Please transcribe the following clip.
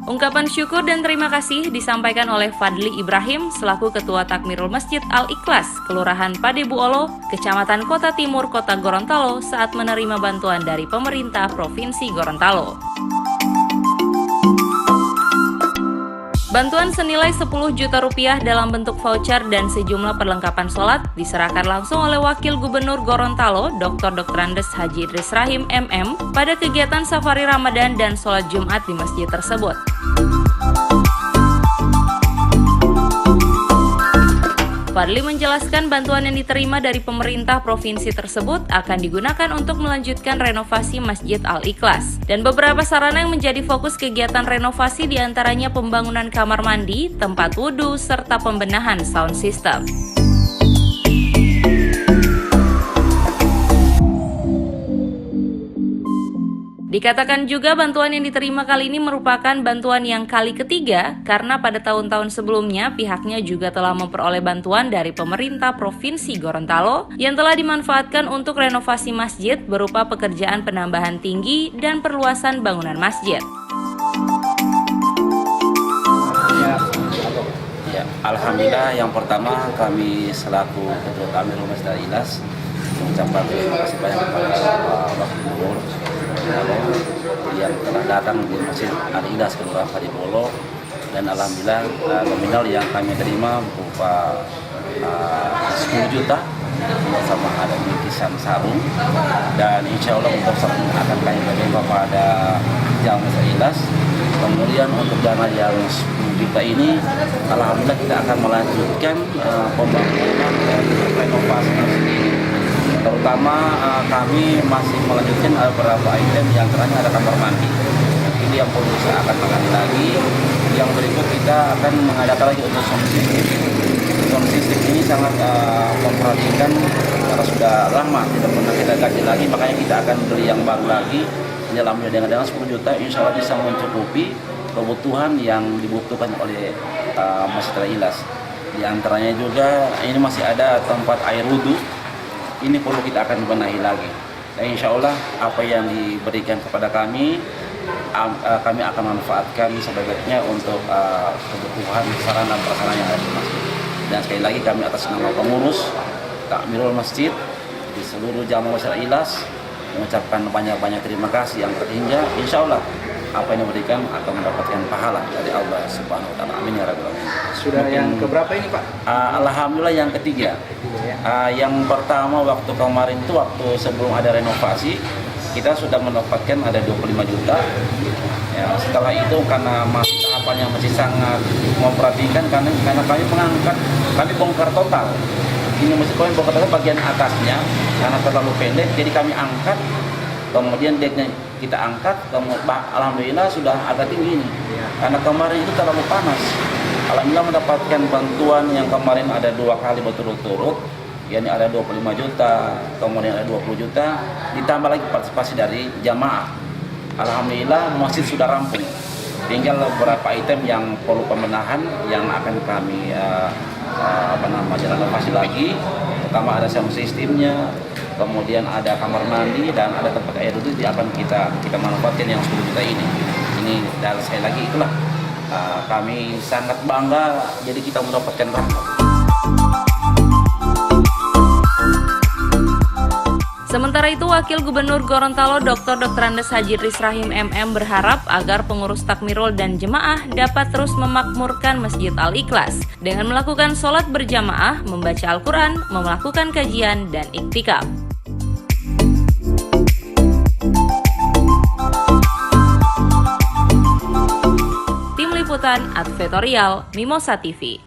Ungkapan syukur dan terima kasih disampaikan oleh Fadli Ibrahim selaku Ketua Takmirul Masjid Al-Ikhlas, Kelurahan Padebuolo, Kecamatan Kota Timur, Kota Gorontalo saat menerima bantuan dari pemerintah Provinsi Gorontalo. Bantuan senilai 10 juta rupiah dalam bentuk voucher dan sejumlah perlengkapan sholat diserahkan langsung oleh Wakil Gubernur Gorontalo, Dr. Andes Haji Idris Rahim MM, pada kegiatan safari Ramadan dan sholat Jumat di masjid tersebut. Fadli menjelaskan bantuan yang diterima dari pemerintah provinsi tersebut akan digunakan untuk melanjutkan renovasi Masjid Al-Ikhlas. Dan beberapa sarana yang menjadi fokus kegiatan renovasi diantaranya pembangunan kamar mandi, tempat wudhu, serta pembenahan sound system. Dikatakan juga bantuan yang diterima kali ini merupakan bantuan yang kali ketiga karena pada tahun-tahun sebelumnya pihaknya juga telah memperoleh bantuan dari pemerintah Provinsi Gorontalo yang telah dimanfaatkan untuk renovasi masjid berupa pekerjaan penambahan tinggi dan perluasan bangunan masjid. Ya, alhamdulillah yang pertama kami selaku Ketua Takmirul Masjid Al-Ikhlas mengucapkan terima kasih banyak kepada Bapak Gubernur yang telah datang di Masjid Al-Ikhlas Kelurahan Padebuolo, dan alhamdulillah nominal yang kami terima berupa 10 juta bersama ada bingkisan sarung, dan insya Allah untuk sarung akan kami berikan kepada jamaah Masjid Al-Ikhlas. Kemudian untuk dana yang 10 juta ini alhamdulillah kita akan melanjutkan pembangunan dan renovasi masjid ini. Terutama kami masih melanjutkan beberapa item yang terakhir ada kamar mandi. Ini yang perlu kita akan tangani lagi. Yang berikut kita akan mengadakan lagi untuk sound system. Sound system ini sangat memperhatikan karena sudah lama tidak pernah kita ganti lagi, makanya kita akan beli yang baru lagi. Dalamnya dengan 10 juta insya Allah bisa mencukupi kebutuhan yang dibutuhkan oleh Masjid Al-Ikhlas. Di antaranya juga ini masih ada tempat air wudhu. Ini perlu kita akan benahi lagi. Dan insya Allah apa yang diberikan kepada kami, kami akan manfaatkan sebaik-baiknya untuk kebutuhan sarana prasarana yang ada di masjid. Dan sekali lagi kami atas nama pengurus Takmirul Masjid di seluruh jamaah Masjid Al-Ikhlas mengucapkan banyak-banyak terima kasih yang terhingga. Insya Allah apa yang diberikan akan mendapatkan pahala dari Allah Subhanahu Wa Taala. Amin ya Rabbal Alamin. Sudah yang keberapa ini Pak? Alhamdulillah yang ketiga. Yang pertama waktu kemarin itu waktu sebelum ada renovasi kita sudah mendapatkan ada 25 juta. Ya, setelah itu karena masih tahapannya masih sangat memperhatikan karena kami mengangkat, kami bongkar total. Ini masih kami bongkar total bagian atasnya karena terlalu pendek, jadi kami angkat. Kemudian deknya kita angkat, alhamdulillah sudah agak tinggi ini. Karena kemarin itu terlalu panas. Alhamdulillah mendapatkan bantuan yang kemarin ada 2 kali berturut-turut, yakni ada 25 juta, kemudian ada 20 juta, ditambah lagi partisipasi dari jamaah. Alhamdulillah masjid sudah rampung. Tinggal beberapa item yang perlu pembenahan yang akan kami renovasi lagi. Pertama ada sound systemnya, kemudian ada kamar mandi dan ada tempat air wudhu yang akan kita manfaatkan yang 10 juta ini. Dan sekali lagi itulah kami sangat bangga jadi kita mendapatkan rahmat. Sementara itu, Wakil Gubernur Gorontalo Dr. Andes Haji Idris Rahim MM berharap agar pengurus takmirul dan jemaah dapat terus memakmurkan Masjid Al-Ikhlas dengan melakukan sholat berjamaah, membaca Al-Quran, melakukan kajian, dan iktikaf. Tim Liputan Advertorial Mimosa TV.